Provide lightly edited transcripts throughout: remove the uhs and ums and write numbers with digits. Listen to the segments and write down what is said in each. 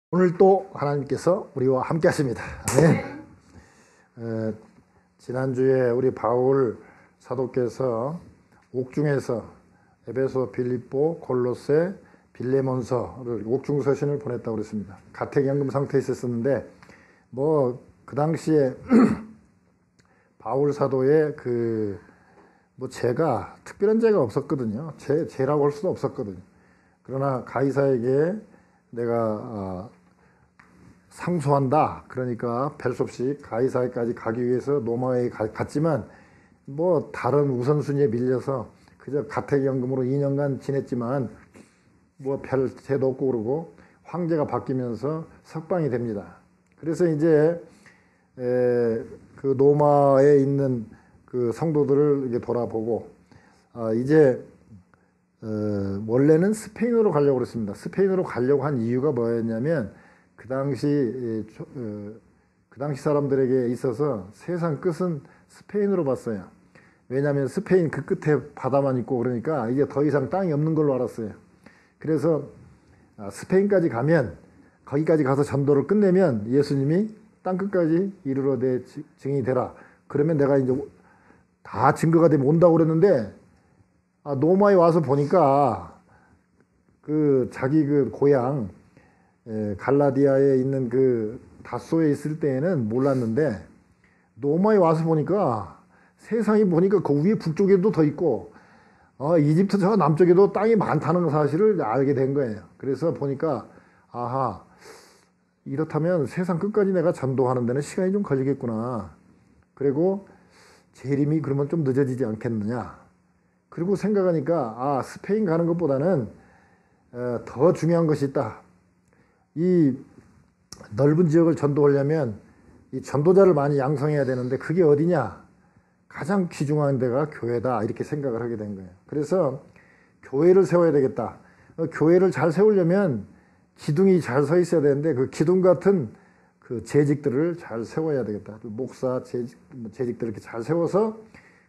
오늘 또 하나님께서 우리와 함께 하십니다. 아멘. 지난주에 우리 바울 사도께서 옥중에서 에베소, 빌립보, 골로새, 빌레몬서를 옥중 서신을 보냈다고 그랬습니다. 가택연금 상태에 있었는데 그 당시에 바울 사도의 죄가 특별한 죄가 없었거든요. 죄라고 할 수도 없었거든요. 그러나 가이사에게 내가 상소한다. 그러니까 별 수 없이 가이사에까지 가기 위해서 로마에 갔지만 다른 우선순위에 밀려서 그저 가택연금으로 2년간 지냈지만 별 죄도 없고 그러고 황제가 바뀌면서 석방이 됩니다. 그래서 이제 그 로마에 있는 그 성도들을 이렇게 돌아보고 이제 원래는 스페인으로 가려고 그랬습니다. 스페인으로 가려고 한 이유가 뭐였냐면 그 당시 사람들에게 있어서 세상 끝은 스페인으로 봤어요. 왜냐하면 스페인 그 끝에 바다만 있고 그러니까 이제 더 이상 땅이 없는 걸로 알았어요. 그래서 스페인까지 가면 거기까지 가서 전도를 끝내면 예수님이 땅 끝까지 이르러 내 증인이 되라. 그러면 내가 이제 다 증거가 되면 온다고 그랬는데 로마에 와서 보니까 자기 고향 갈라디아에 있는 다소에 있을 때에는 몰랐는데 로마에 와서 보니까 세상이 보니까 그 위에 북쪽에도 더 있고 이집트 저 남쪽에도 땅이 많다는 사실을 알게 된 거예요. 그래서 보니까 아하, 이렇다면 세상 끝까지 내가 전도하는 데는 시간이 좀 걸리겠구나. 그리고 재림이 그러면 좀 늦어지지 않겠느냐. 그리고 생각하니까 스페인 가는 것보다는 더 중요한 것이 있다. 이 넓은 지역을 전도하려면 이 전도자를 많이 양성해야 되는데 그게 어디냐? 가장 귀중한 데가 교회다. 이렇게 생각을 하게 된 거예요. 그래서 교회를 세워야 되겠다. 교회를 잘 세우려면 기둥이 잘 서 있어야 되는데 그 기둥 같은 재직들을 잘 세워야 되겠다. 목사 재직들을 이렇게 잘 세워서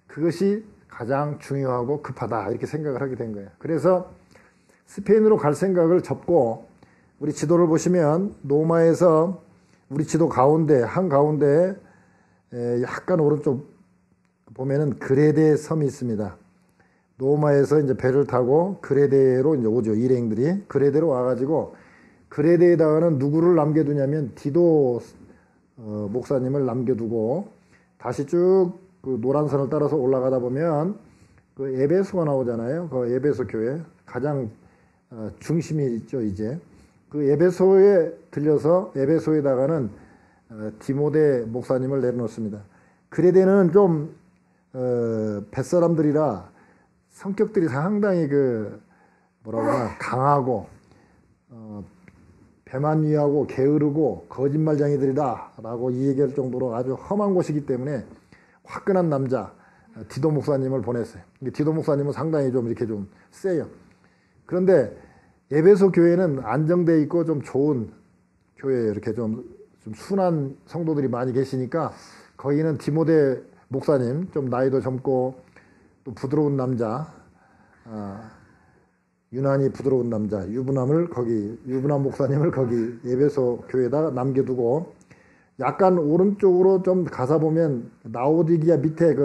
그것이 가장 중요하고 급하다. 이렇게 생각을 하게 된 거예요. 그래서 스페인으로 갈 생각을 접고 우리 지도를 보시면 로마에서 우리 지도 가운데 한가운데 약간 오른쪽 보면은 그레데 섬이 있습니다. 로마에서 이제 배를 타고 그레데로 이제 오죠. 일행들이 그레데로 와가지고 그레데에다가는 누구를 남겨두냐면 디도 목사님을 남겨두고 다시 쭉 노란 선을 따라서 올라가다 보면 에베소가 나오잖아요. 그 에베소 교회 가장 중심이 있죠. 이제 그 에베소에 들려서 에베소에다가는 디모데 목사님을 내려놓습니다. 그레데는 좀 뱃사람들이라 성격들이 상당히 강하고 배만위하고 게으르고 거짓말쟁이들이다 라고 얘기할 정도로 아주 험한 곳이기 때문에 화끈한 남자 디도 목사님을 보냈어요. 디도 목사님은 상당히 좀 이렇게 좀 세요. 그런데 에베소 교회는 안정되어 있고 좀 좋은 교회예요. 이렇게 좀 순한 성도들이 많이 계시니까 거기는 디모데 목사님, 좀 나이도 젊고 또 부드러운 남자, 유난히 부드러운 남자, 유부남 목사님을 거기 에베소 교회에다 남겨두고 약간 오른쪽으로 좀 가서 보면 라오디기아 밑에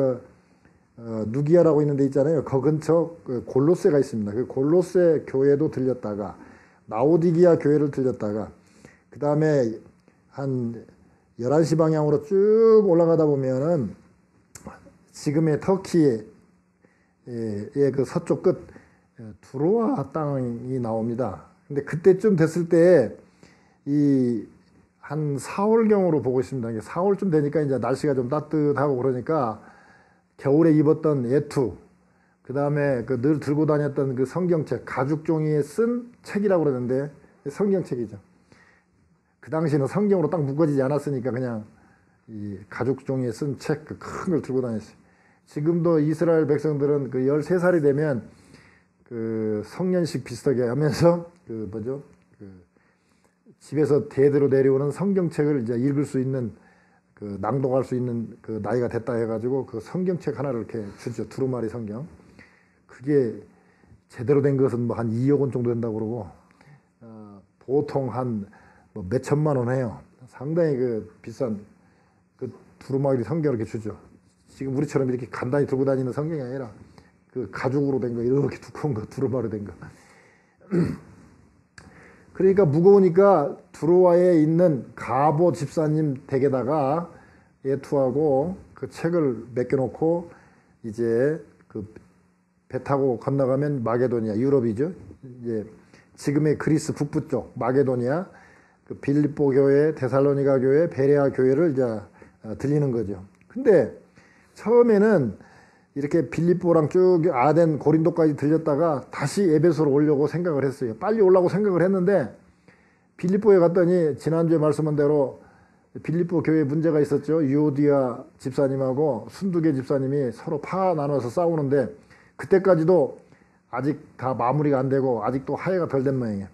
누기아라고 있는 데 있잖아요. 그 근처 골로새가 있습니다. 그 골로새 교회도 들렸다가 라오디기아 교회를 들렸다가 그 다음에 한 11시 방향으로 쭉 올라가다 보면은 지금의 터키의 그 서쪽 끝 두로아 땅이 나옵니다. 근데 그때쯤 됐을 때 한 4월경으로 보고 있습니다. 4월쯤 되니까 이제 날씨가 좀 따뜻하고 그러니까 겨울에 입었던 외투, 그 다음에 늘 들고 다녔던 그 성경책, 가죽 종이에 쓴 책이라고 그러는데 성경책이죠. 그 당시에는 성경으로 딱 묶어지지 않았으니까 그냥 이 가죽 종이에 쓴 책, 큰 걸 들고 다녔어요. 지금도 이스라엘 백성들은 13살이 되면 성년식 비슷하게 하면서 집에서 대대로 내려오는 성경책을 이제 읽을 수 있는 낭독할 수 있는 나이가 됐다 해가지고 성경책 하나를 이렇게 주죠. 두루마리 성경. 그게 제대로 된 것은 한 2억 원 정도 된다고 그러고 보통 한 뭐 몇천만 원 해요. 상당히 그 비싼 그 두루마기 성경을 이렇게 주죠. 지금 우리처럼 이렇게 간단히 들고 다니는 성경이 아니라 그 가죽으로 된 거, 이렇게 두꺼운 거, 두루마로 된 거. 그러니까 무거우니까 두루와에 있는 가보 집사님 댁에다가 예투하고 그 책을 맡겨놓고 이제 그 배 타고 건너가면 마게도니아, 유럽이죠. 이제 지금의 그리스 북부 쪽 마게도니아, 그 빌립보 교회, 데살로니가 교회, 베레아 교회를 이제 들리는 거죠. 근데 처음에는 이렇게 빌립보랑 쭉 아덴, 고린도까지 들렸다가 다시 에베소로 오려고 생각을 했어요. 빨리 오려고 생각을 했는데 빌립보에 갔더니 지난주에 말씀한 대로 빌립보 교회에 문제가 있었죠. 유오디아 집사님하고 순두계 집사님이 서로 파 나눠서 싸우는데 그때까지도 아직 다 마무리가 안 되고 아직도 화해가 덜 된 모양이에요.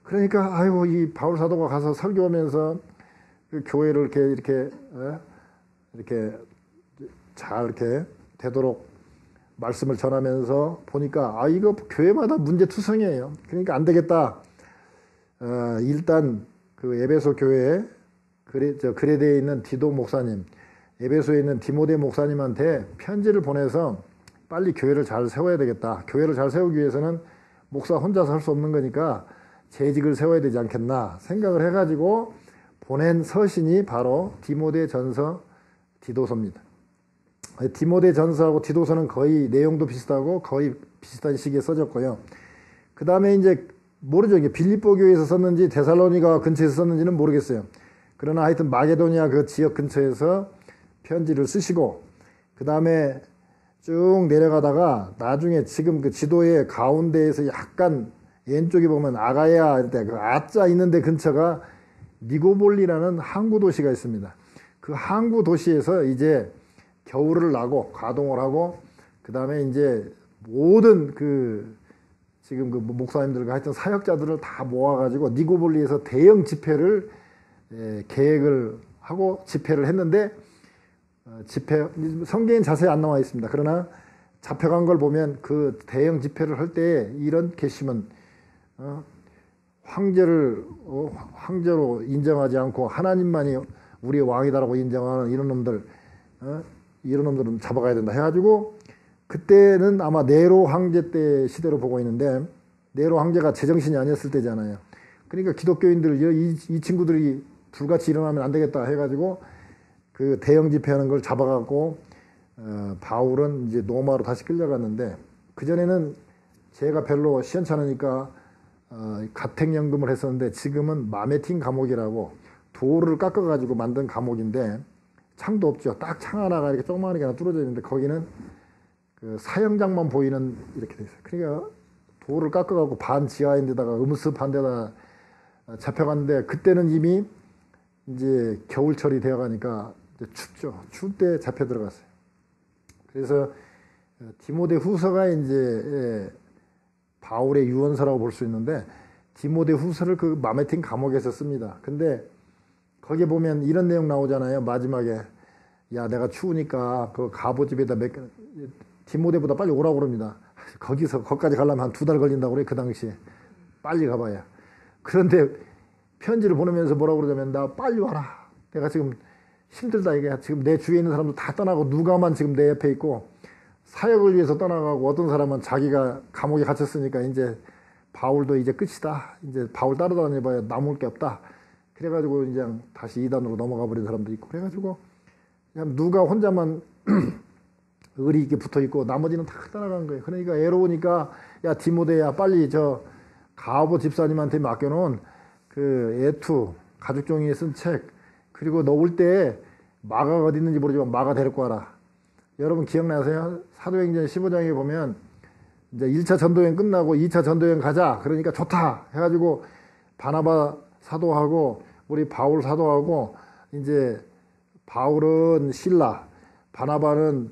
그러니까 아이고 이 바울 사도가 가서 설교하면서 그 교회를 이렇게 잘 이렇게 되도록 말씀을 전하면서 보니까 아 이거 교회마다 문제투성이에요. 그러니까 안 되겠다. 일단 그 에베소 교회에 그레데에 있는 디도 목사님, 에베소에 있는 디모데 목사님한테 편지를 보내서 빨리 교회를 잘 세워야 되겠다. 교회를 잘 세우기 위해서는 목사 혼자서 할 수 없는 거니까 재직을 세워야 되지 않겠나 생각을 해가지고 보낸 서신이 바로 디모데 전서 디도서입니다. 디모데 전서하고 디도서는 거의 내용도 비슷하고 거의 비슷한 시기에 써졌고요. 그 다음에 이제 모르죠. 이게 빌립보 교회에서 썼는지 데살로니가 근처에서 썼는지는 모르겠어요. 그러나 하여튼 마게도니아 그 지역 근처에서 편지를 쓰시고 그 다음에 쭉 내려가다가 나중에 지금 그 지도의 가운데에서 약간 왼쪽에 보면 아가야 그 아자 있는데 근처가 니고볼리라는 항구 도시가 있습니다. 그 항구 도시에서 이제 겨울을 나고 가동을 하고 그 다음에 이제 모든 그 지금 그 목사님들과 하여튼 사역자들을 다 모아가지고 니고볼리에서 대형 집회를 계획을 하고 집회를 했는데 성경엔 자세히 안 나와 있습니다. 그러나 잡혀간 걸 보면 그 대형 집회를 할 때 이런 계시면 황제로 인정하지 않고 하나님만이 우리의 왕이다라고 인정하는 이런 놈들은 잡아가야 된다 해가지고 그때는 아마 네로 황제 때 시대로 보고 있는데 네로 황제가 제정신이 아니었을 때잖아요. 그러니까 기독교인들 이 친구들이 불같이 일어나면 안 되겠다 해가지고 그 대형 집회하는 걸 잡아갖고 바울은 이제 로마로 다시 끌려갔는데 그 전에는 제가 별로 시원찮으니까 가택연금을 했었는데 지금은 마메틴 감옥이라고 돌을 깎아가지고 만든 감옥인데 창도 없죠. 딱 창 하나가 이렇게 조그마하게 하나 뚫어져 있는데 거기는 그 사형장만 보이는 이렇게 돼 있어요. 그러니까 돌을 깎아갖고 반 지하인데다가 음습한 데다 잡혀갔는데 그때는 이미 이제 겨울철이 되어가니까 춥죠. 추울 때 잡혀 들어갔어요. 그래서 디모데 후서가 이제 바울의 유언서라고 볼 수 있는데 디모데 후서를 그 마메틴 감옥에서 씁니다. 근데 거기에 보면 이런 내용 나오잖아요. 마지막에 야 내가 추우니까 그 가보집에다 디모데보다 빨리 오라고 그럽니다. 거기까지 가려면 한 2달 걸린다고 그래. 그 당시에 빨리 가봐야. 그런데 편지를 보내면서 뭐라고 그러냐면 나 빨리 와라. 내가 지금 힘들다 이게. 지금 내 주위에 있는 사람도 다 떠나고 누가만 지금 내 옆에 있고 사역을 위해서 떠나가고 어떤 사람은 자기가 감옥에 갇혔으니까 이제 바울도 이제 끝이다. 이제 바울 따라다녀봐야 남을 게 없다. 그래가지고 이제 다시 이단으로 넘어가 버린 사람도 있고 그래가지고 그냥 누가 혼자만 의리 있게 붙어 있고 나머지는 다 떠나간 거예요. 그러니까 애로우니까 야 디모데야 빨리 저 가보 집사님한테 맡겨놓은 그 예투 가죽종이에 쓴 책 그리고 너 올 때 마가가 어디 있는지 모르지만 마가 데리고 와라. 여러분 기억나세요? 사도행전 15장에 보면 이제 1차 전도여행 끝나고 2차 전도여행 가자. 그러니까 좋다 해가지고 바나바 사도하고 우리 바울 사도하고 이제 바울은 실라, 바나바는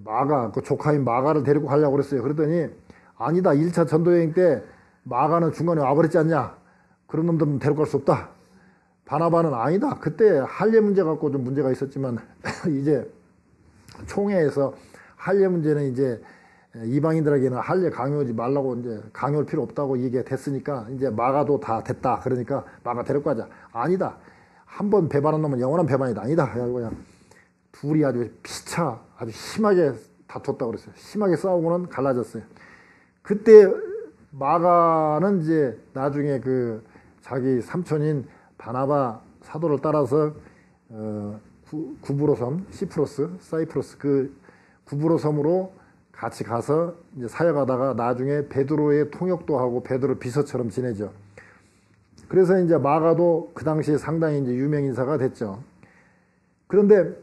마가, 그 조카인 마가를 데리고 가려고 그랬어요. 그랬더니 아니다. 1차 전도여행 때 마가는 중간에 와버렸지 않냐. 그런 놈들은 데리고 갈 수 없다. 바나바는 아니다. 그때 할례 문제 갖고 좀 문제가 있었지만 이제 총회에서 할례 문제는 이제 이방인들에게는 할례 강요하지 말라고 이제 강요할 필요 없다고 얘기가 됐으니까 이제 마가도 다 됐다. 그러니까 마가 데리고 가자. 아니다. 한 번 배반한 놈은 영원한 배반이다. 아니다. 그냥 둘이 아주 피차 아주 심하게 다퉜다고 그랬어요. 심하게 싸우고는 갈라졌어요. 그때 마가는 이제 나중에 그 자기 삼촌인 바나바 사도를 따라서 구브로 섬, 사이프러스 그 구브로 섬으로 같이 가서 이제 사역하다가 나중에 베드로의 통역도 하고 베드로 비서처럼 지내죠. 그래서 이제 마가도 그 당시에 상당히 이제 유명 인사가 됐죠. 그런데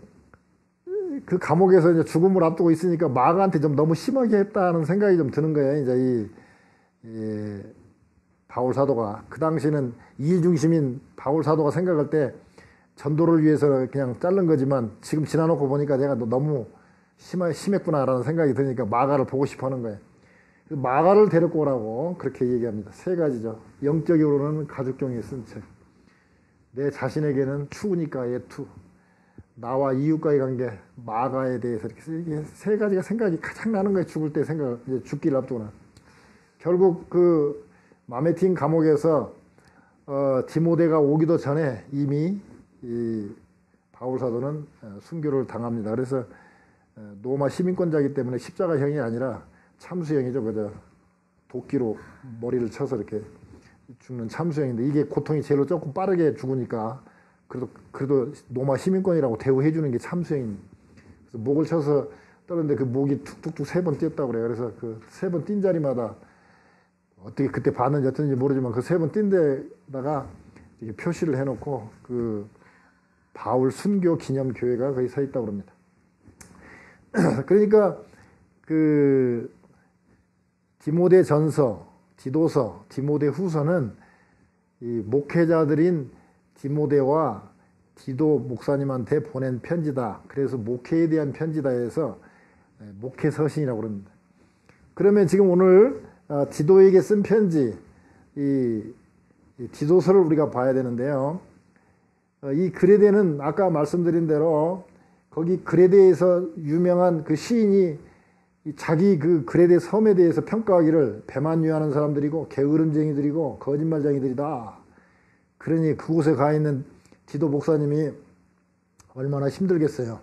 그 감옥에서 이제 죽음을 앞두고 있으니까 마가한테 좀 너무 심하게 했다는 생각이 좀 드는 거예요. 이제 이 바울 사도가 그 당시는 일 중심인 바울 사도가 생각할 때 전도를 위해서 그냥 자른 거지만 지금 지나놓고 보니까 내가 너무 심했구나라는 생각이 드니까 마가를 보고 싶어 하는 거예요. 마가를 데리고 오라고 그렇게 얘기합니다. 세 가지죠. 영적으로는 가죽종이에 쓴 책. 내 자신에게는 추우니까의 투. 나와 이웃과의 관계, 마가에 대해서 이렇게 세 가지가 생각이 가장 나는 거예요. 죽을 때 생각, 이제 죽기를 앞두고는. 결국 그 마메틴 감옥에서 디모데가 오기도 전에 이미 이 바울 사도는 순교를 당합니다. 그래서 로마 시민권자이기 때문에 십자가형이 아니라 참수형이죠. 그저 도끼로 머리를 쳐서 이렇게 죽는 참수형인데 이게 고통이 제일로 조금 빠르게 죽으니까 그래도 로마 시민권이라고 대우해 주는 게 참수형입니다. 그래서 목을 쳐서 떨었는데 그 목이 툭툭툭 3번 뛰었다고 그래요. 그래서 그 3번 뛴 자리마다 어떻게 그때 봤는지 어떤지 모르지만 그 3번 뛴 데다가 이렇게 표시를 해놓고 그 바울 순교 기념 교회가 거기 서 있다고 합니다. 그러니까 그 디모데 전서, 디도서, 디모데 후서는 이 목회자들인 디모데와 디도 목사님한테 보낸 편지다. 그래서 목회에 대한 편지다 해서 목회 서신이라고 그럽니다. 그러면 지금 오늘 디도에게 쓴 편지, 이 디도서를 우리가 봐야 되는데요. 이 그레데는 아까 말씀드린 대로 거기 그레데에서 유명한 그 시인이 자기 그 그레데 섬에 대해서 평가하기를 배만유하는 사람들이고 게으름쟁이들이고 거짓말쟁이들이다. 그러니 그곳에 가 있는 디도 목사님이 얼마나 힘들겠어요.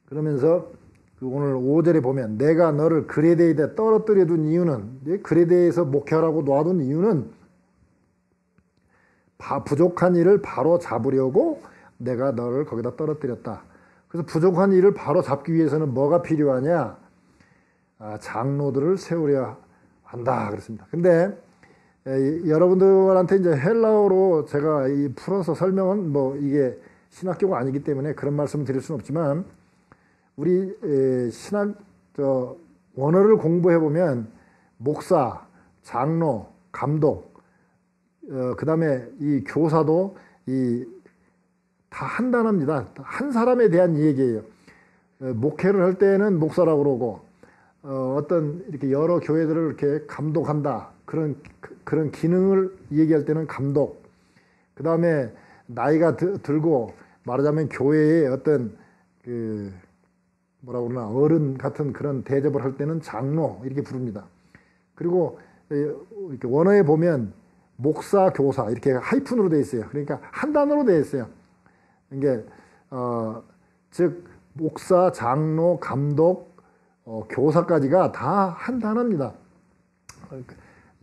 그러면서 그 오늘 5절에 보면 내가 너를 그레데에 떨어뜨려 둔 이유는, 그레데에서 목회하라고 놔둔 이유는 부족한 일을 바로 잡으려고 내가 너를 거기다 떨어뜨렸다. 그래서 부족한 일을 바로 잡기 위해서는 뭐가 필요하냐? 장로들을 세우려 한다 그랬습니다. 근데 여러분들한테 이제 헬라어로 제가 풀어서 설명은 뭐 이게 신학교가 아니기 때문에 그런 말씀을 드릴 수는 없지만 우리 신학 원어를 공부해 보면 목사, 장로, 감독, 그 다음에 이 교사도 다 한 단어입니다. 한 사람에 대한 얘기예요. 목회를 할 때는 목사라고 그러고 어떤 이렇게 여러 교회들을 이렇게 감독한다. 그런 기능을 얘기할 때는 감독. 그 다음에 나이가 들고 말하자면 교회의 어떤 그 뭐라고 그러나 어른 같은 그런 대접을 할 때는 장로 이렇게 부릅니다. 그리고 이렇게 원어에 보면 목사, 교사 이렇게 하이픈으로 되어 있어요. 그러니까 한 단어로 되어 있어요. 이게 즉 목사, 장로, 감독, 교사까지가 다 한 단어입니다.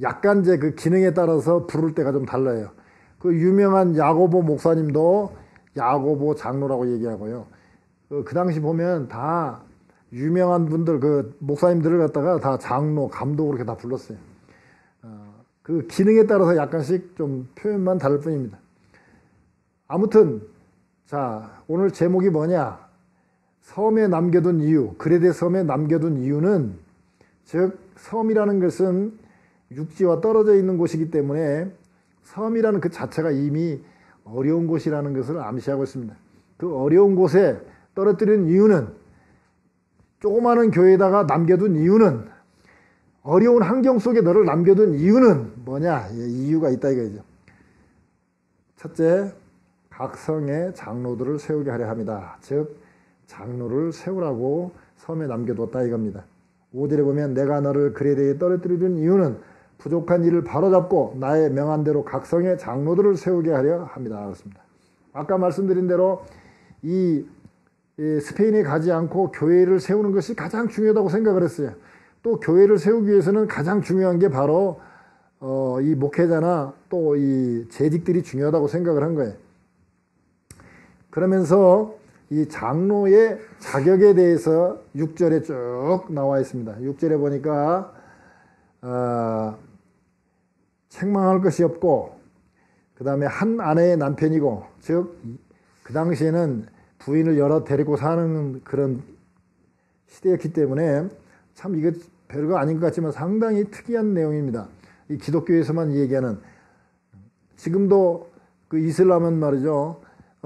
약간 이제 그 기능에 따라서 부를 때가 좀 달라요. 그 유명한 야고보 목사님도 야고보 장로라고 얘기하고요. 그 당시 보면 다 유명한 분들, 그 목사님들을 갖다가 다 장로, 감독으로 이렇게 다 불렀어요. 그 기능에 따라서 약간씩 좀 표현만 다를 뿐입니다. 아무튼 자, 오늘 제목이 뭐냐? 섬에 남겨둔 이유, 그레데 섬에 남겨둔 이유는 즉 섬이라는 것은 육지와 떨어져 있는 곳이기 때문에 섬이라는 그 자체가 이미 어려운 곳이라는 것을 암시하고 있습니다. 그 어려운 곳에 떨어뜨린 이유는 조그마한 교회에다가 남겨둔 이유는 어려운 환경 속에 너를 남겨둔 이유는 뭐냐? 이유가 있다 이거죠. 첫째, 각 성의 장로들을 세우게 하려 합니다. 즉 장로를 세우라고 섬에 남겨뒀다 이겁니다. 5절에 보면 내가 너를 글에 대해 떨어뜨려 준 이유는 부족한 일을 바로잡고 나의 명한대로 각성의 장로들을 세우게 하려 합니다. 그렇습니다. 아까 말씀드린 대로 이 스페인에 가지 않고 교회를 세우는 것이 가장 중요하다고 생각을 했어요. 또 교회를 세우기 위해서는 가장 중요한 게 바로 이 목회자나 또 이 재직들이 중요하다고 생각을 한 거예요. 그러면서 이 장로의 자격에 대해서 6절에 쭉 나와 있습니다. 6절에 보니까 책망할 것이 없고 그 다음에 한 아내의 남편이고, 즉 그 당시에는 부인을 여러 데리고 사는 그런 시대였기 때문에 참 이거 별거 아닌 것 같지만 상당히 특이한 내용입니다. 이 기독교에서만 얘기하는, 지금도 그 이슬람은 말이죠,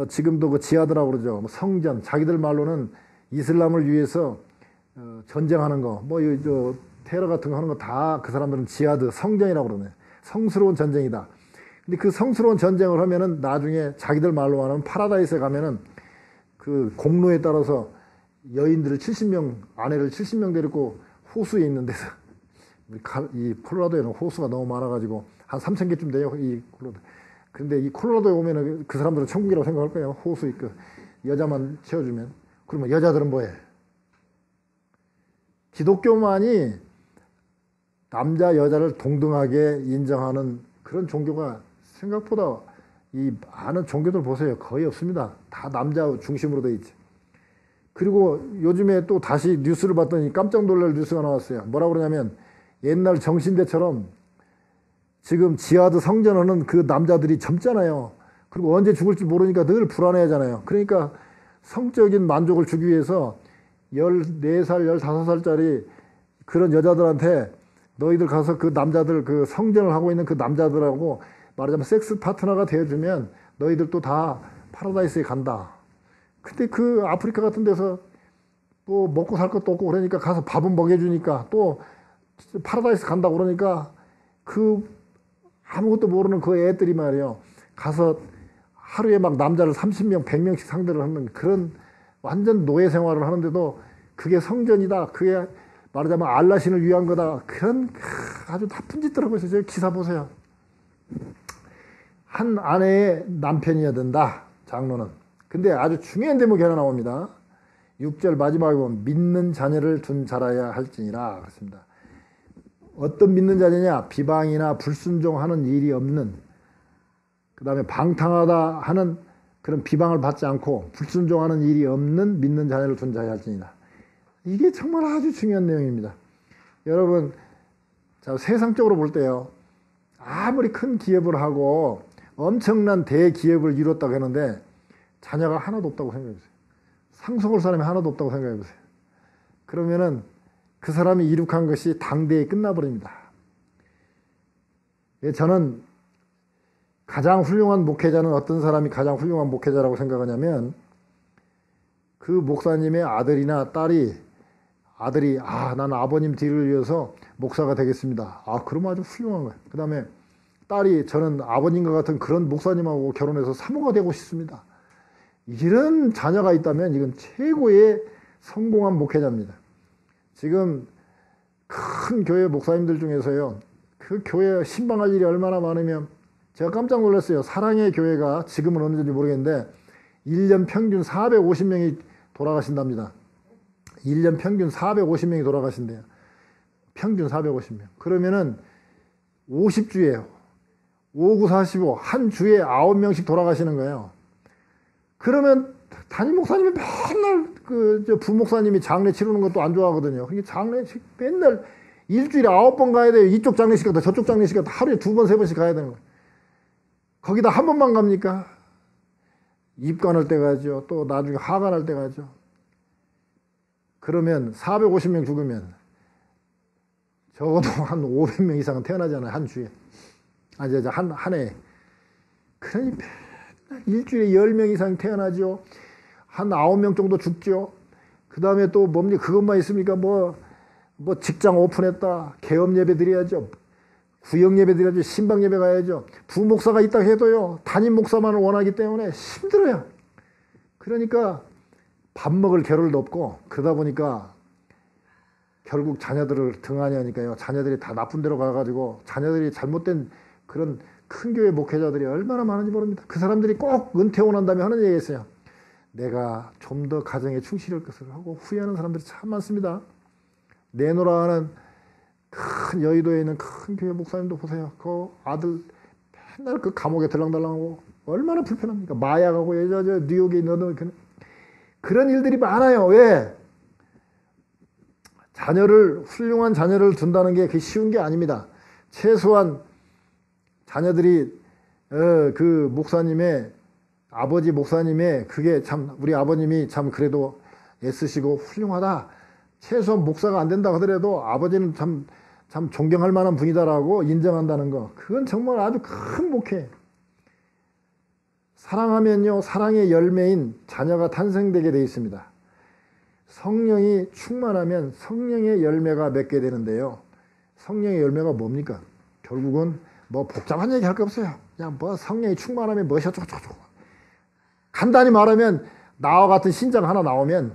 지금도 그 지하드라고 그러죠. 뭐 성전, 자기들 말로는 이슬람을 위해서 전쟁하는 거, 뭐 저 테러 같은 거 하는 거 다 그 사람들은 지하드, 성전이라고 그러네. 성스러운 전쟁이다. 근데 그 성스러운 전쟁을 하면은 나중에 자기들 말로 하는 파라다이스에 가면은 그 공로에 따라서 여인들을 70명, 아내를 70명 데리고 호수에 있는 데서, 이 콜로라도에는 호수가 너무 많아가지고 한 3,000개쯤 돼요, 이 콜로라도. 근데 이 콜로라도에 오면은 그 사람들은 천국이라고 생각할 거예요. 호수 있고 여자만 채워주면. 그러면 여자들은 뭐해? 기독교만이 남자 여자를 동등하게 인정하는 그런 종교가 생각보다 이 많은 종교들 보세요. 거의 없습니다. 다 남자 중심으로 돼 있지. 그리고 요즘에 또 다시 뉴스를 봤더니 깜짝 놀랄 뉴스가 나왔어요. 뭐라고 그러냐면 옛날 정신대처럼 지금 지하드 성전하는 그 남자들이 젊잖아요. 그리고 언제 죽을지 모르니까 늘 불안해하잖아요. 그러니까 성적인 만족을 주기 위해서 14살, 15살짜리 그런 여자들한테 너희들 가서 그 남자들, 그 성전을 하고 있는 그 남자들하고 말하자면 섹스 파트너가 되어주면 너희들도 다 파라다이스에 간다. 근데 그 아프리카 같은 데서 또 먹고 살 것도 없고 그러니까 가서 밥은 먹여주니까 또 파라다이스 간다고 그러니까 그 아무것도 모르는 그 애들이 말이에요. 가서 하루에 막 남자를 30명, 100명씩 상대를 하는 그런 완전 노예 생활을 하는데도 그게 성전이다. 그게 말하자면 알라신을 위한 거다. 그런 아주 나쁜 짓들 하고 있어요. 기사 보세요. 한 아내의 남편이어야 된다. 장로는. 근데 아주 중요한 대목이 하나 나옵니다. 6절 마지막에 보면 믿는 자녀를 둔 자라야 할지니라. 그렇습니다. 어떤 믿는 자녀냐? 비방이나 불순종하는 일이 없는, 그 다음에 방탕하다 하는 그런 비방을 받지 않고 불순종하는 일이 없는 믿는 자녀를 둔 자여야 할지니라. 이게 정말 아주 중요한 내용입니다. 여러분, 자, 세상적으로 볼 때요, 아무리 큰 기업을 하고 엄청난 대기업을 이뤘다고 하는데 자녀가 하나도 없다고 생각해보세요. 상속할 사람이 하나도 없다고 생각해보세요. 그러면은 그 사람이 이룩한 것이 당대에 끝나버립니다. 저는 가장 훌륭한 목회자는 어떤 사람이 가장 훌륭한 목회자라고 생각하냐면 그 목사님의 아들이나 딸이 나는 아버님 뒤를 이어서 목사가 되겠습니다. 그러면 아주 훌륭한 거예요. 그 다음에 딸이 저는 아버님과 같은 그런 목사님하고 결혼해서 사모가 되고 싶습니다. 이런 자녀가 있다면 이건 최고의 성공한 목회자입니다. 지금 큰 교회 목사님들 중에서요, 그 교회 신방할 일이 얼마나 많으면 제가 깜짝 놀랐어요. 사랑의 교회가 지금은 어느 정도 모르겠는데 1년 평균 450명이 돌아가신답니다. 1년 평균 450명이 돌아가신대요. 평균 450명. 그러면은 50주예요. 5, 9, 45. 한 주에 9명씩 돌아가시는 거예요. 그러면 담임 목사님이 맨날 부목사님이 장례 치르는 것도 안 좋아하거든요. 그러니까 장례식 맨날 일주일에 9번 가야 돼요. 이쪽 장례식 갔다 저쪽 장례식 갔다 하루에 2번, 3번씩 가야 되는 거예요. 거기다 한 번만 갑니까? 입관할 때 가죠. 또 나중에 하관할 때 가죠. 그러면 450명 죽으면 적어도 한 500명 이상은 태어나잖아요. 한 주에. 한 해에. 그러니 맨날 일주일에 10명 이상 태어나죠. 한 9명 정도 죽죠. 그 다음에 또 뭡니까? 그것만 있습니까? 뭐 직장 오픈했다. 개업 예배 드려야죠. 구역 예배 드려야죠. 신방 예배 가야죠. 부목사가 있다 해도요, 담임 목사만을 원하기 때문에 힘들어요. 그러니까 밥 먹을 겨를도 없고, 그러다 보니까 결국 자녀들을 등한히 하니까요. 자녀들이 다 나쁜 데로 가가지고 자녀들이 잘못된 그런 큰 교회 목회자들이 얼마나 많은지 모릅니다. 그 사람들이 꼭 은퇴하고 난 다음에 하는 얘기가 있어요. 내가 좀 더 가정에 충실할 것을 하고 후회하는 사람들이 참 많습니다. 내노라 하는 큰 여의도에 있는 큰 교회 목사님도 보세요. 그 아들 맨날 그 감옥에 들랑달랑하고 얼마나 불편합니까? 마약하고 여자 뉴욕에 있는 그런 일들이 많아요. 왜? 훌륭한 자녀를 둔다는 게 쉬운 게 아닙니다. 최소한 자녀들이 그 목사님의 아버지 목사님의 그게 참 우리 아버님이 참 그래도 애쓰시고 훌륭하다. 최소한 목사가 안 된다 하더라도 아버지는 참 존경할 만한 분이다라고 인정한다는 거. 그건 정말 아주 큰 목회. 사랑하면요, 사랑의 열매인 자녀가 탄생되게 되어 있습니다. 성령이 충만하면 성령의 열매가 맺게 되는데요. 성령의 열매가 뭡니까? 결국은 뭐 복잡한 얘기 할 거 없어요. 그냥 뭐 성령이 충만하면 뭐셔 쪼쪼쪼. 간단히 말하면 나와 같은 신장 하나 나오면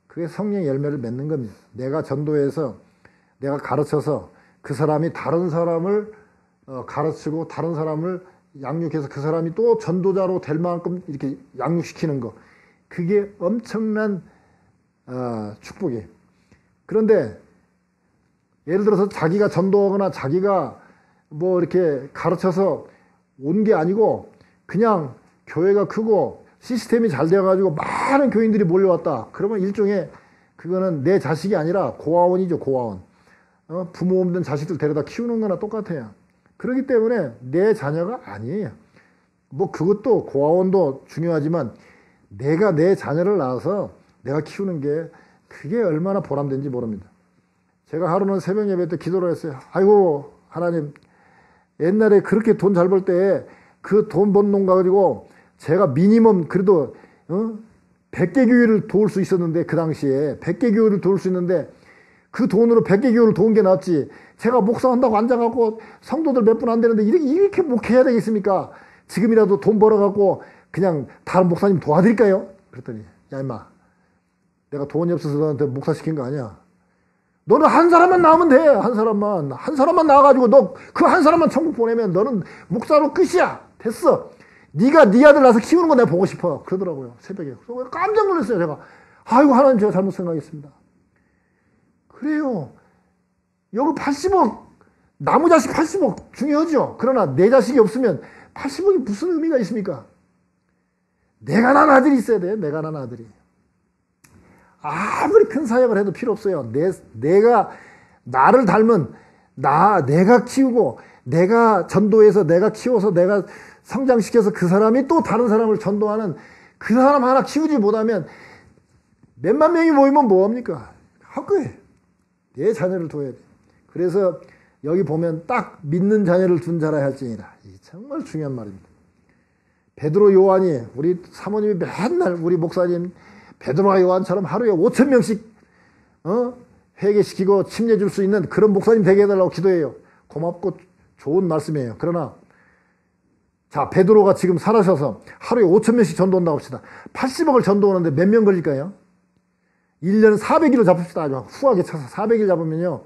그게 성령의 열매를 맺는 겁니다. 내가 전도해서 내가 가르쳐서 그 사람이 다른 사람을 가르치고 다른 사람을 양육해서 그 사람이 또 전도자로 될 만큼 이렇게 양육시키는 거. 그게 엄청난 축복이에요. 그런데 예를 들어서 자기가 전도하거나 자기가 뭐 이렇게 가르쳐서 온 게 아니고 그냥 교회가 크고 시스템이 잘 되어가지고 많은 교인들이 몰려왔다. 그러면 일종의 그거는 내 자식이 아니라 고아원이죠. 고아원. 부모 없는 자식들 데려다 키우는 거나 똑같아요. 그렇기 때문에 내 자녀가 아니에요. 뭐 그것도 고아원도 중요하지만 내가 내 자녀를 낳아서 내가 키우는 게 그게 얼마나 보람된지 모릅니다. 제가 하루는 새벽 예배 때 기도를 했어요. 아이고 하나님, 옛날에 그렇게 돈 잘 벌 때 그 돈 번 돈 가지고 제가 미니멈 그래도 100개 교회를 도울 수 있었는데, 그 당시에 100개 교회를 도울 수 있는데 그 돈으로 100개 교회를 도운 게 낫지. 제가 목사한다고 앉아갖고 성도들 몇 분 안 되는데 이렇게 목회해야 되겠습니까? 지금이라도 돈 벌어갖고 그냥 다른 목사님 도와드릴까요? 그랬더니 야 임마, 내가 돈이 없어서 너한테 목사 시킨 거 아니야. 너는 한 사람만 나오면 돼. 한 사람만 나와가지고 너 그 한 사람만 천국 보내면 너는 목사로 끝이야. 됐어. 네가 네 아들 낳아서 키우는 거 내가 보고 싶어. 그러더라고요. 새벽에. 그래서 깜짝 놀랐어요. 제가. 아이고 하나님, 제가 잘못 생각했습니다. 그래요. 여기 80억, 나무 자식 80억 중요하죠. 그러나 내 자식이 없으면 80억이 무슨 의미가 있습니까? 내가 낳은 아들이 있어야 돼. 내가 낳은 아들이. 아무리 큰 사역을 해도 필요 없어요. 내가 나를 닮은 내가 키우고 내가 전도해서 내가 키워서 내가 성장시켜서 그 사람이 또 다른 사람을 전도하는 그 사람 하나 키우지 못하면 몇만 명이 모이면 뭐합니까? 헛거예요. 내 자녀를 둬야 돼. 그래서 여기 보면 딱 믿는 자녀를 둔 자라 할지니라. 정말 중요한 말입니다. 베드로 요한이, 우리 사모님이 맨날 우리 목사님 베드로와 요한처럼 하루에 5,000명씩 회개시키고 침례 줄 수 있는 그런 목사님 되게 해달라고 기도해요. 고맙고 좋은 말씀이에요. 그러나 자, 베드로가 지금 살아셔서 하루에 5,000명씩 전도한다고 합시다. 80억을 전도하는데 몇 명 걸릴까요? 1년 400일을 잡읍시다. 아주 후하게 쳐서 400일 잡으면요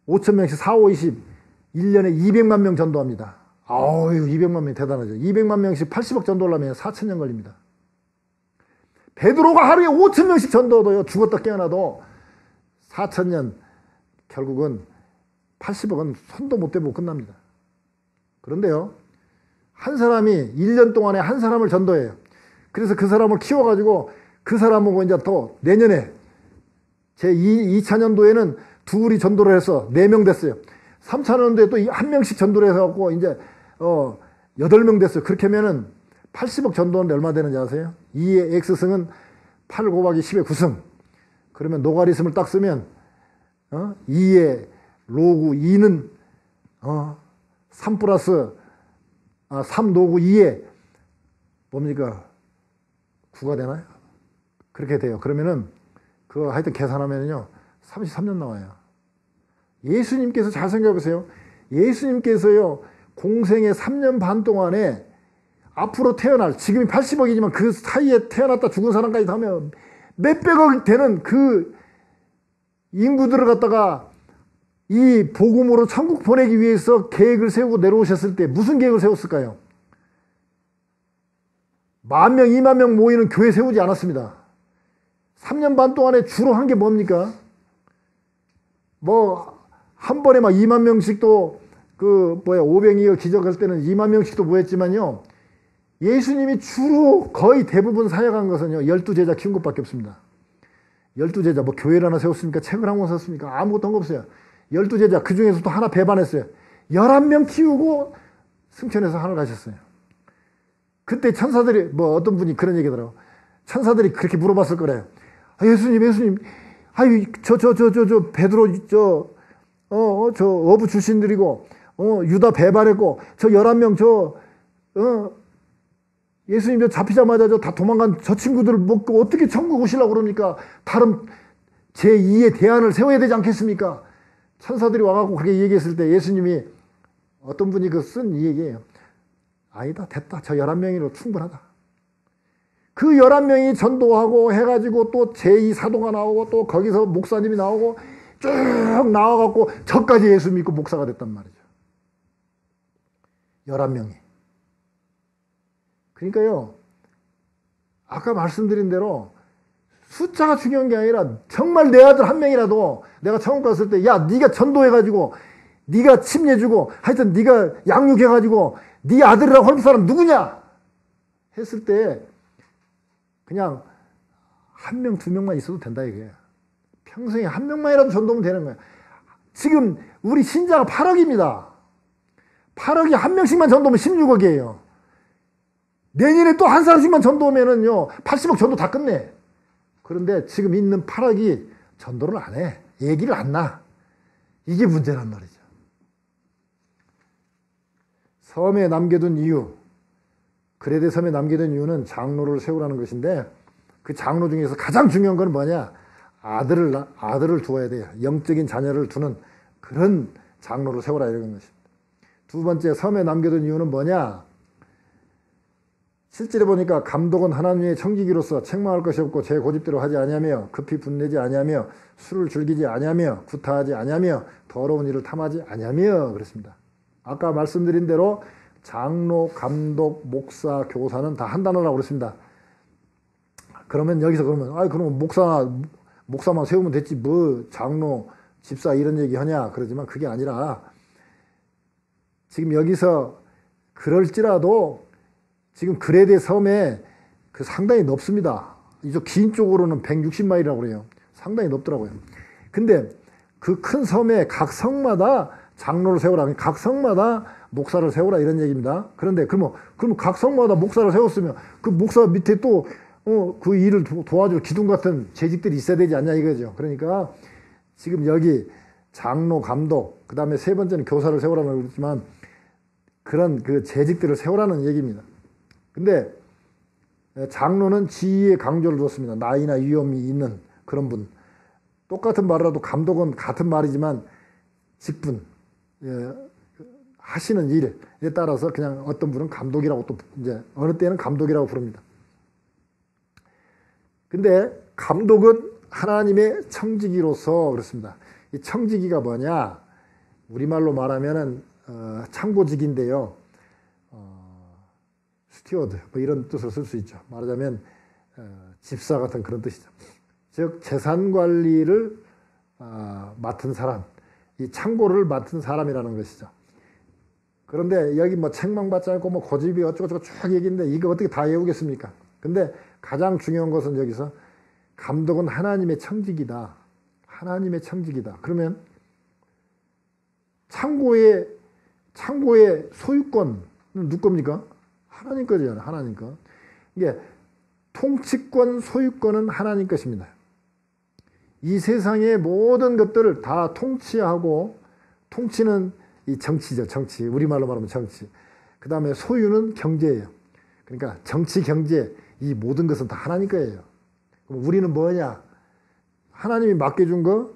5,000명씩 4, 5, 20 1년에 200만 명 전도합니다. 아유, 200만 명 대단하죠. 200만 명씩 80억 전도하려면 4,000년 걸립니다. 베드로가 하루에 5,000명씩 전도해도요, 죽었다 깨어나도 4,000년, 결국은 80억은 손도 못 대고 끝납니다. 그런데요, 한 사람이 1년 동안에 한 사람을 전도해요. 그래서 그 사람을 키워가지고 그 사람하고 이제 또 내년에 제 2차년도에는 둘이 전도를 해서 4명 됐어요. 3차년도에 또 1명씩 전도를 해서 갖고 이제 8명 됐어요. 그렇게 하면은 80억 전도하는데 얼마 되는지 아세요? 2의 X승은 8 곱하기 10의 9승. 그러면 노가리즘을 딱 쓰면 2의 로그 2는 3 플러스 3 노구 2에 뭡니까? 9가 되나요? 그렇게 돼요. 그러면은 그거 하여튼 계산하면요 33년 나와요. 예수님께서 잘 생각해 보세요. 예수님께서요 공생의 3년 반 동안에 앞으로 태어날, 지금이 80억이지만 그 사이에 태어났다 죽은 사람까지 하면 몇백억 되는 그 인구들을 갖다가 이 복음으로 천국 보내기 위해서 계획을 세우고 내려오셨을 때 무슨 계획을 세웠을까요? 10,000명, 20,000명 모이는 교회 세우지 않았습니다. 3년 반 동안에 주로 한 게 뭡니까? 한 번에 막 20,000명씩도 500이어 기적할 때는 20,000명씩도 모였지만요. 예수님이 주로 거의 대부분 사역한 것은요, 12제자 키운 것밖에 없습니다. 12제자, 교회를 하나 세웠습니까? 책을 한 권 썼습니까? 아무것도 한 거 없어요. 12제자, 그 중에서도 하나 배반했어요. 11명 키우고 승천해서 하늘 가셨어요. 그때 천사들이, 어떤 분이 그런 얘기 하더라고요. 천사들이 그렇게 물어봤을 거래요. 예수님, 베드로, 어부 출신들이고, 유다 배반했고, 11명, 예수님 잡히자마자 다 도망간 저 친구들을 먹고 어떻게 천국 오시려고 그럽니까? 다른 제2의 대안을 세워야 되지 않겠습니까? 천사들이 와갖고 그렇게 얘기했을 때 예수님이 어떤 분이 쓴 이 얘기예요. 아니다, 됐다. 저 11명이로 충분하다. 그 11명이 전도하고 해가지고 또 제2사도가 나오고 또 거기서 목사님이 나오고 쭉 나와갖고 저까지 예수 믿고 목사가 됐단 말이죠. 11명이. 그러니까요, 아까 말씀드린 대로 숫자가 중요한 게 아니라 정말 내 아들 한 명이라도 내가 처음 갔을 때, 야, 네가 전도해가지고 네가 침례주고 하여튼 네가 양육해가지고 네 아들이라고 할 사람 누구냐? 했을 때 그냥 1명, 2명만 있어도 된다 이거예요. 평생에 1명만이라도 전도하면 되는 거예요. 지금 우리 신자가 8억입니다. 8억이 1명씩만 전도하면 16억이에요. 내년에 또 한 사람씩만 전도하면은요, 80억 전도 다 끝내. 그런데 지금 있는 8억이 전도를 안 해. 얘기를 안 나. 이게 문제란 말이죠. 섬에 남겨둔 이유, 그레데 섬에 남겨둔 이유는 장로를 세우라는 것인데, 그 장로 중에서 가장 중요한 건 뭐냐? 아들을 두어야 돼요. 영적인 자녀를 두는 그런 장로를 세우라 이런 것입니다. 두 번째, 섬에 남겨둔 이유는 뭐냐? 실제로 보니까 감독은 하나님의 청지기로서 책망할 것이 없고 제 고집대로 하지 아니하며 급히 분내지 아니하며 술을 즐기지 아니하며 구타하지 아니하며 더러운 일을 탐하지 아니하며 그랬습니다. 아까 말씀드린 대로 장로, 감독, 목사, 교사는 다 한 단어라고 그랬습니다. 그러면 여기서 그러면 목사만 세우면 됐지 장로, 집사 이런 얘기 하냐 그러지만 그게 아니라 지금 여기서 그럴지라도 지금 그레데 섬에 상당히 높습니다. 이쪽 긴 쪽으로는 160마일이라고 그래요. 상당히 높더라고요. 근데 그 큰 섬에 각 성마다 장로를 세우라, 각 성마다 목사를 세우라 이런 얘기입니다. 그런데 그럼 각 성마다 목사를 세웠으면 그 목사 밑에 또 그 일을 도와줄 기둥 같은 재직들이 있어야 되지 않냐 이거죠. 그러니까 지금 여기 장로, 감독, 그 다음에 세 번째는 교사를 세우라는 그랬지만 그런 그 재직들을 세우라는 얘기입니다. 근데 장로는 지위의 강조를 뒀습니다. 나이나 위험이 있는 그런 분. 똑같은 말이라도 감독은 같은 말이지만 직분, 하시는 일에 따라서 그냥 어떤 분은 감독이라고 또 이제 어느 때는 감독이라고 부릅니다. 근데 감독은 하나님의 청지기로서 그렇습니다. 이 청지기가 뭐냐? 우리말로 말하면은 참고직인데요. 스튜어드 이런 뜻을 쓸 수 있죠. 말하자면 집사 같은 그런 뜻이죠. 즉 재산 관리를 맡은 사람, 이 창고를 맡은 사람이라는 것이죠. 그런데 여기 책망받지 않고 고집이 어쩌고저쩌고 쭉 얘기인데 이거 어떻게 다 외우겠습니까? 근데 가장 중요한 것은 여기서 감독은 하나님의 청직이다. 하나님의 청직이다. 그러면 창고의 소유권은 누구 겁니까? 하나님 거잖아요. 하나님 거. 이게 통치권, 소유권은 하나님 것입니다. 이 세상의 모든 것들을 다 통치하고, 통치는 이 정치죠. 정치. 우리말로 말하면 정치. 그 다음에 소유는 경제예요. 그러니까 정치, 경제, 이 모든 것은 다 하나님 거예요. 그럼 우리는 뭐냐? 하나님이 맡겨준 거,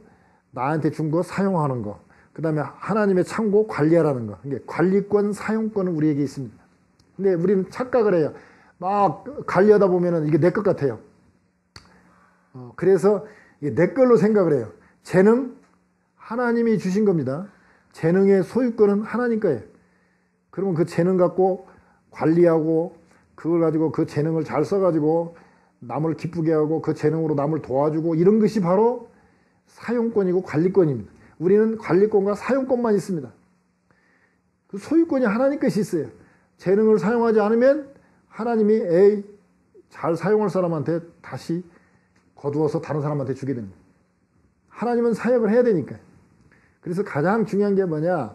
나한테 준 거 사용하는 거. 그 다음에 하나님의 창고 관리하라는 거. 이게 관리권, 사용권은 우리에게 있습니다. 근데 우리는 착각을 해요. 막 관리하다 보면은 이게 내 것 같아요. 그래서 이게 내 걸로 생각을 해요. 재능 하나님이 주신 겁니다. 재능의 소유권은 하나님 거예요. 그러면 그 재능 갖고 관리하고 그걸 가지고 그 재능을 잘 써가지고 남을 기쁘게 하고 그 재능으로 남을 도와주고 이런 것이 바로 사용권이고 관리권입니다. 우리는 관리권과 사용권만 있습니다. 그 소유권이 하나님 것이 있어요. 재능을 사용하지 않으면 하나님이 잘 사용할 사람한테 다시 거두어서 다른 사람한테 주게 됩니다. 하나님은 사역을 해야 되니까요. 그래서 가장 중요한 게 뭐냐,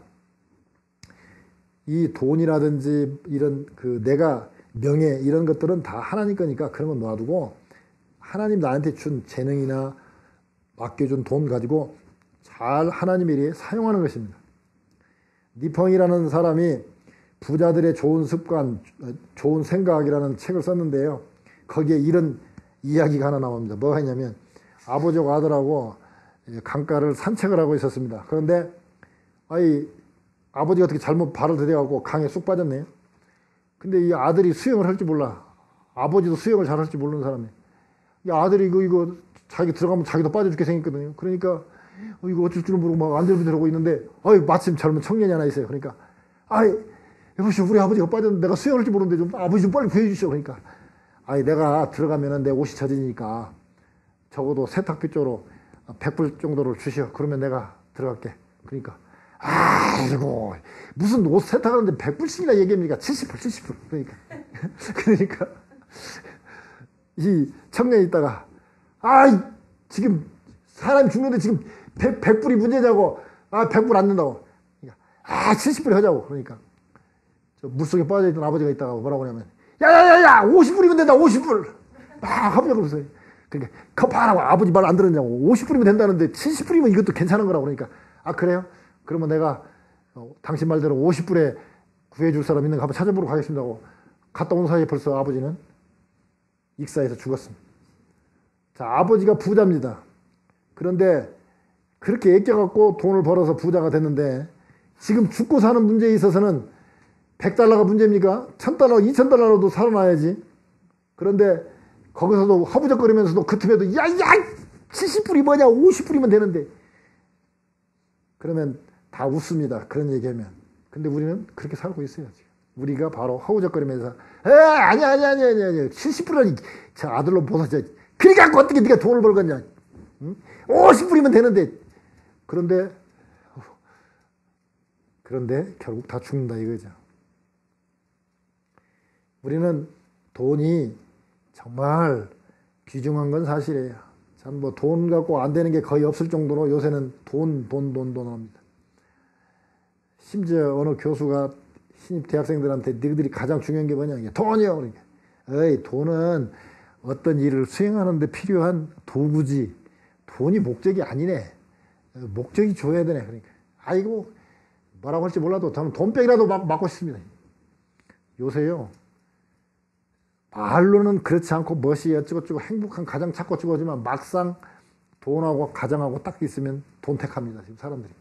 이 돈이라든지 이런 그 내가 명예 이런 것들은 다 하나님 거니까 그런 건 놔두고 하나님 나한테 준 재능이나 맡겨준 돈 가지고 잘 하나님의 일에 사용하는 것입니다. 니펑이라는 사람이 부자들의 좋은 습관, 좋은 생각이라는 책을 썼는데요. 거기에 이런 이야기가 하나 나옵니다. 뭐가 했냐면 아버지하고 아들하고 강가를 산책을 하고 있었습니다. 그런데 아버지가 어떻게 잘못 발을 들여갖고 강에 쑥 빠졌네요. 근데 이 아들이 수영을 할 줄 몰라. 아버지도 수영을 잘 할 줄 모르는 사람이에요. 이 아들이 이거 자기 들어가면 자기도 빠져 죽게 생겼거든요. 그러니까 이거 어쩔 줄은 모르고 막 안절부절하고 있는데 마침 젊은 청년이 하나 있어요. 그러니까 여보시오, 우리 아버지가 빠졌는데 내가 수영할 줄 모르는데 좀 아버지 좀 빨리 구해주시오. 그러니까 내가 들어가면은 내 옷이 젖으니까 적어도 세탁비 쪽으로 100불 정도를 주시오. 그러면 내가 들어갈게. 그러니까 아이고 무슨 옷 세탁하는데 100불씩이나 얘기합니까? 70불. 그러니까 이 청년이 있다가 지금 사람이 죽는데 지금 100불이 문제냐고. 100불 안 된다고. 그러니까 70불 하자고. 그러니까 저 물속에 빠져있던 아버지가 있다가 뭐라고 하냐면 야야야야 50불이면 된다. 50불 막 합의가 그러세요. 그러니까 봐라고. 아버지 말 안 들었냐고. 50불이면 된다는데 70불이면 이것도 괜찮은 거라고. 그러니까 그래요? 그러면 내가 당신 말대로 50불에 구해줄 사람 있는가 한번 찾아보러 가겠습니다 하고 갔다 온 사이에 벌써 아버지는 익사해서 죽었습니다. 자, 아버지가 부자입니다. 그런데 그렇게 아껴갖고 돈을 벌어서 부자가 됐는데 지금 죽고 사는 문제에 있어서는 100달러가 문제입니까? 1000달러, 2000달러로도 살아나야지. 그런데 거기서도 허부적거리면서도 그 틈에도 70불이 뭐냐 50불이면 되는데 그러면 다 웃습니다. 그런 얘기하면. 근데 우리는 그렇게 살고 있어요. 지금. 우리가 바로 허우적거리면서 아니야 70불이라니 저 아들로 보서 그리 갖고 어떻게 네가 돈을 벌겠냐. 응? 50불이면 되는데 그런데 결국 다 죽는다 이거죠. 우리는 돈이 정말 귀중한 건 사실이에요. 참 돈 갖고 안 되는 게 거의 없을 정도로 요새는 돈 합니다. 심지어 어느 교수가 신입 대학생들한테 너희들이 가장 중요한 게 뭐냐? 돈이요. 그러니까 돈은 어떤 일을 수행하는 데 필요한 도구지 돈이 목적이 아니네. 목적이 줘야 되네. 그러니까 뭐라고 할지 몰라도 저는 돈병이라도 맞고 싶습니다. 요새요 말로는 그렇지 않고 멋이 어쩌고저쩌고 행복한 가정 찾고 어쩌고지만 막상 돈하고 가정하고 딱 있으면 돈 택합니다. 지금 사람들이.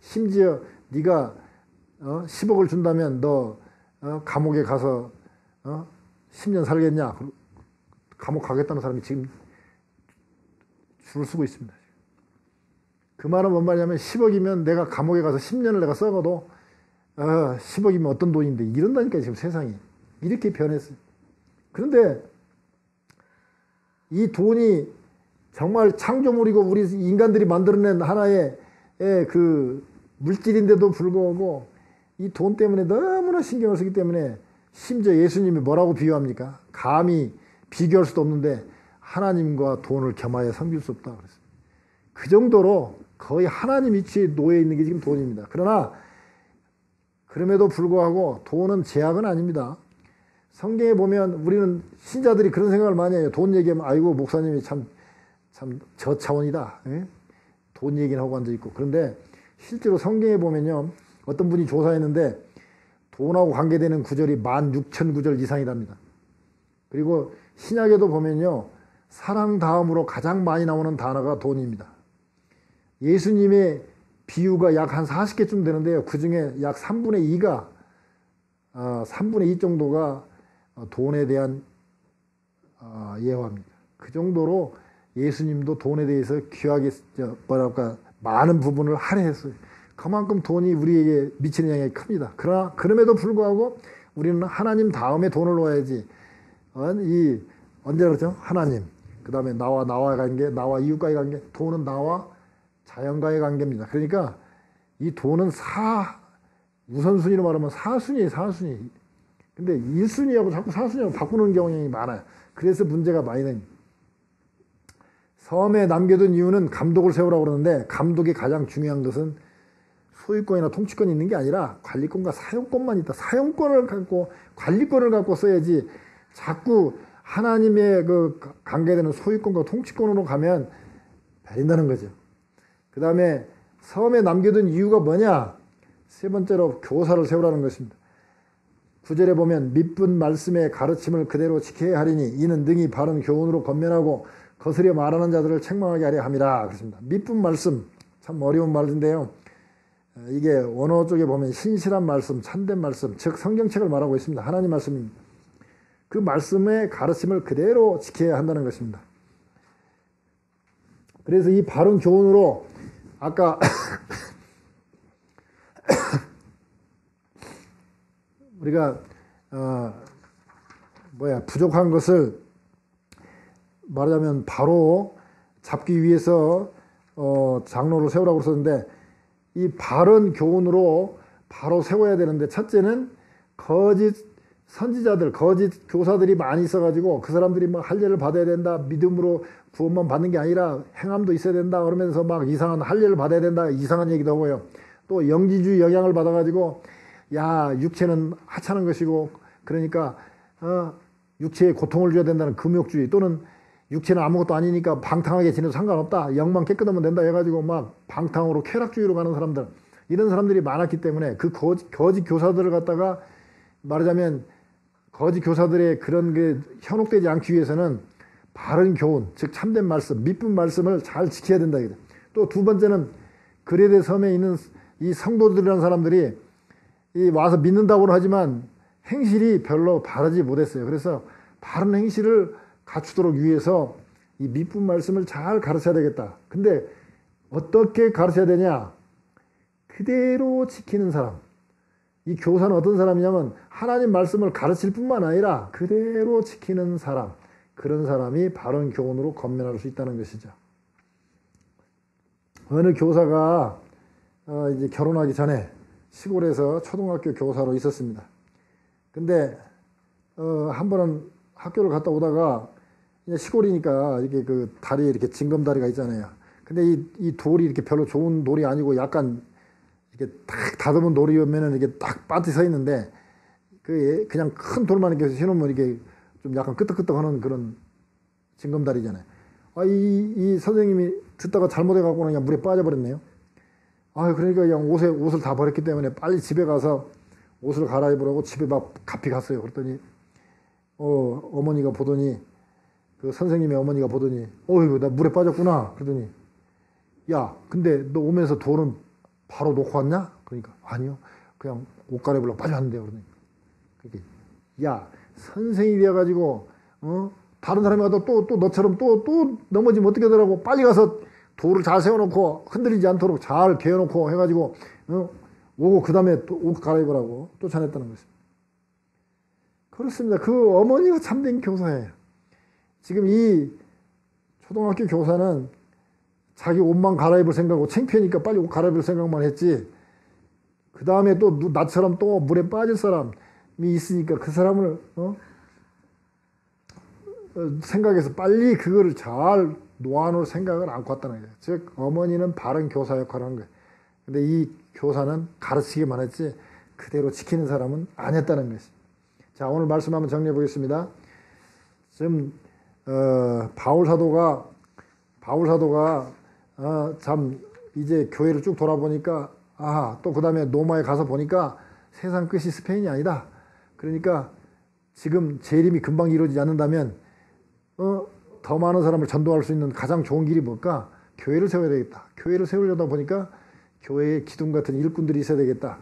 심지어 네가 10억을 준다면 너 감옥에 가서 10년 살겠냐? 감옥 가겠다는 사람이 지금 줄을 서고 있습니다. 그 말은 뭔 말이냐면 10억이면 내가 감옥에 가서 10년을 내가 썩어도 10억이면 어떤 돈인데 이런다니까 지금 세상이. 이렇게 변했어요. 그런데 이 돈이 정말 창조물이고 우리 인간들이 만들어낸 하나의 그 물질인데도 불구하고 이 돈 때문에 너무나 신경을 쓰기 때문에 심지어 예수님이 뭐라고 비유합니까? 감히 비교할 수도 없는데 하나님과 돈을 겸하여 섬길 수 없다 그랬어요. 그 정도로 거의 하나님 위치에 놓여 있는 게 지금 돈입니다. 그러나 그럼에도 불구하고 돈은 제약은 아닙니다. 성경에 보면 우리는 신자들이 그런 생각을 많이 해요. 돈 얘기하면 아이고 목사님이 참 저차원이다. 예? 돈 얘기는 하고 앉아있고. 그런데 실제로 성경에 보면요. 어떤 분이 조사했는데 돈하고 관계되는 구절이 16,000구절 이상이랍니다. 그리고 신약에도 보면요. 사랑 다음으로 가장 많이 나오는 단어가 돈입니다. 예수님의 비유가 약 한 40개쯤 되는데요. 그 중에 약 3분의 2가 3분의 2 정도가 돈에 대한 예화입니다. 그 정도로 예수님도 돈에 대해서 귀하게 뭐랄까 많은 부분을 할애했어요. 그만큼 돈이 우리에게 미치는 영향이 큽니다. 그러나 그럼에도 불구하고 우리는 하나님 다음에 돈을 놓아야지. 언제나 그렇죠? 하나님, 그 다음에 나와의 관계, 나와 이웃과의 관계, 돈은 나와 자연과의 관계입니다. 그러니까 이 돈은 우선순위로 말하면 사순위예요, 사순위. 근데 1순위하고 자꾸 사순위하고 바꾸는 경향이 많아요. 그래서 문제가 많이 됩니다. 섬에 남겨둔 이유는 감독을 세우라고 그러는데, 감독이 가장 중요한 것은 소유권이나 통치권이 있는 게 아니라 관리권과 사용권만 있다. 사용권을 갖고 관리권을 갖고 써야지, 자꾸 하나님의 그 관계되는 소유권과 통치권으로 가면 베린다는 거죠. 그 다음에 섬에 남겨둔 이유가 뭐냐? 세 번째로 교사를 세우라는 것입니다. 9절에 보면 믿은 말씀의 가르침을 그대로 지켜야 하리니 이는 능히 바른 교훈으로 건면하고 거스려 말하는 자들을 책망하게 하려 함이라. 그렇습니다. 믿은 말씀, 참 어려운 말인데요. 이게 원어 쪽에 보면 신실한 말씀, 참된 말씀, 즉 성경책을 말하고 있습니다. 하나님 말씀입니다. 그 말씀의 가르침을 그대로 지켜야 한다는 것입니다. 그래서 이 바른 교훈으로 아까 우리가 부족한 것을 말하자면 바로 잡기 위해서 장로를 세우라고 썼는데, 이 바른 교훈으로 바로 세워야 되는데, 첫째는 거짓 선지자들, 거짓 교사들이 많이 있어가지고 그 사람들이 막 할례를 받아야 된다, 믿음으로 구원만 받는 게 아니라 행함도 있어야 된다 그러면서 막 이상한 할례를 받아야 된다, 이상한 얘기도 하고요. 또 영지주의 영향을 받아가지고 야, 육체는 하찮은 것이고 그러니까 육체에 고통을 줘야 된다는 금욕주의, 또는 육체는 아무것도 아니니까 방탕하게 지내도 상관없다, 영만 깨끗하면 된다 해가지고 막 방탕으로 쾌락주의로 가는 사람들, 이런 사람들이 많았기 때문에 그 거짓 교사들을 갖다가 말하자면 거짓 교사들의 그런 게 현혹되지 않기 위해서는 바른 교훈, 즉 참된 말씀, 믿은 말씀을 잘 지켜야 된다. 또 두 번째는 그레데 섬에 있는 이 성도들이라는 사람들이 와서 믿는다고는 하지만 행실이 별로 바르지 못했어요. 그래서 바른 행실을 갖추도록 위해서 이 믿은 말씀을 잘 가르쳐야 되겠다. 근데 어떻게 가르쳐야 되냐? 그대로 지키는 사람. 이 교사는 어떤 사람이냐면 하나님 말씀을 가르칠 뿐만 아니라 그대로 지키는 사람, 그런 사람이 바른 교훈으로 건면할 수 있다는 것이죠. 어느 교사가 이제 결혼하기 전에 시골에서 초등학교 교사로 있었습니다. 근데 한 번은 학교를 갔다 오다가 이제 시골이니까 이렇게 그 다리에 이렇게 징검다리가 있잖아요. 근데 이 돌이 이렇게 별로 좋은 돌이 아니고 약간 이렇게 딱 다듬은 돌이면은 이렇게 딱 빠져 서 있는데, 그냥 큰 돌만 이렇게 신으면 이게 좀 약간 끄떡끄떡하는 그런 징검다리잖아요. 이 선생님이 듣다가 잘못해갖고는 그냥 물에 빠져버렸네요. 그러니까 그냥 옷을 다 버렸기 때문에 빨리 집에 가서 옷을 갈아입으라고 집에 막 급히 갔어요. 그랬더니, 어머니가 보더니, 그 선생님의 어머니가 보더니, 이거 나 물에 빠졌구나. 그러더니, 야, 근데 너 오면서 돌은 바로 놓고 왔냐? 그러니까, 아니요. 그냥 옷 갈아입으려고 빠져왔는데요. 그러니까, 야, 선생이 되어가지고, 다른 사람이 가도 또 너처럼 또 넘어지면 어떻게 하더라고. 빨리 가서 돌을 잘 세워놓고 흔들리지 않도록 잘 개어놓고 해가지고, 오고 그 다음에 또 옷 갈아입으라고 쫓아냈다는 것입니다. 그렇습니다. 그 어머니가 참된 교사예요. 지금 이 초등학교 교사는 자기 옷만 갈아입을 생각하고 창피하니까 빨리 옷 갈아입을 생각만 했지, 그 다음에 또 나처럼 또 물에 빠질 사람이 있으니까 그 사람을 생각해서 빨리 그거를 잘 놓아놓을 생각을 않고 왔다는 거예요. 즉 어머니는 바른 교사 역할을 한 거예요. 근데 이 교사는 가르치기만 했지 그대로 지키는 사람은 안 했다는 것입니다. 자, 오늘 말씀 한번 정리해 보겠습니다. 지금 바울 사도가 참 이제 교회를 쭉 돌아보니까 또 그 다음에 로마에 가서 보니까 세상 끝이 스페인이 아니다. 그러니까 지금 재림이 금방 이루어지지 않는다면 더 많은 사람을 전도할 수 있는 가장 좋은 길이 뭘까? 교회를 세워야 되겠다. 교회를 세우려다 보니까 교회에 기둥 같은 일꾼들이 있어야 되겠다.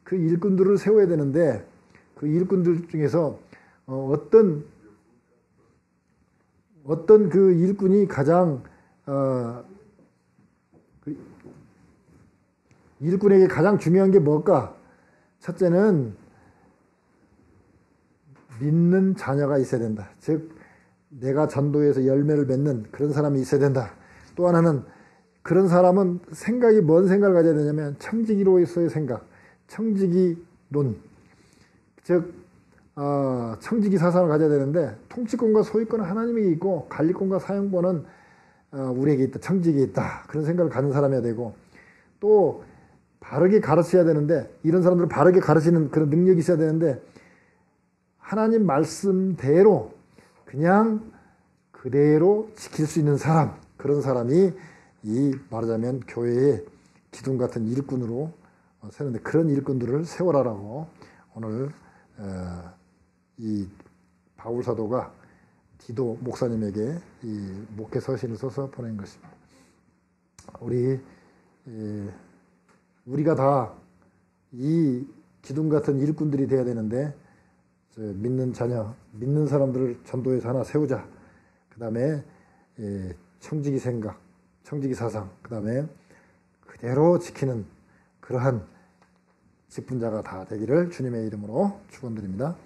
그 일꾼들을 세워야 되는데 그 일꾼들 중에서 어떤 어떤 그 일꾼이 가장 일꾼에게 가장 중요한 게 뭘까? 첫째는 믿는 자녀가 있어야 된다. 즉 내가 전도해서 열매를 맺는 그런 사람이 있어야 된다. 또 하나는 그런 사람은 생각이 뭔 생각을 가져야 되냐면 청지기로서의 생각, 청지기론, 즉 청지기 사상을 가져야 되는데 통치권과 소유권은 하나님에게 있고 관리권과 사용권은 우리에게 있다. 청지기에 있다. 그런 생각을 가진 사람이어야 되고 또 바르게 가르쳐야 되는데 이런 사람들을 바르게 가르치는 그런 능력이 있어야 되는데 하나님 말씀대로 그냥 그대로 지킬 수 있는 사람, 그런 사람이 이 말하자면 교회의 기둥 같은 일꾼으로 세우는데 그런 일꾼들을 세워라라고 오늘 이 바울 사도가 디도 목사님에게 이 목회 서신을 써서 보낸 것입니다. 우리가 다 이 기둥 같은 일꾼들이 되어야 되는데 믿는 자녀, 믿는 사람들을 전도해서 하나 세우자. 그 다음에 청지기 생각, 청지기 사상, 그 다음에 그대로 지키는 그러한 직분자가 다 되기를 주님의 이름으로 축원드립니다.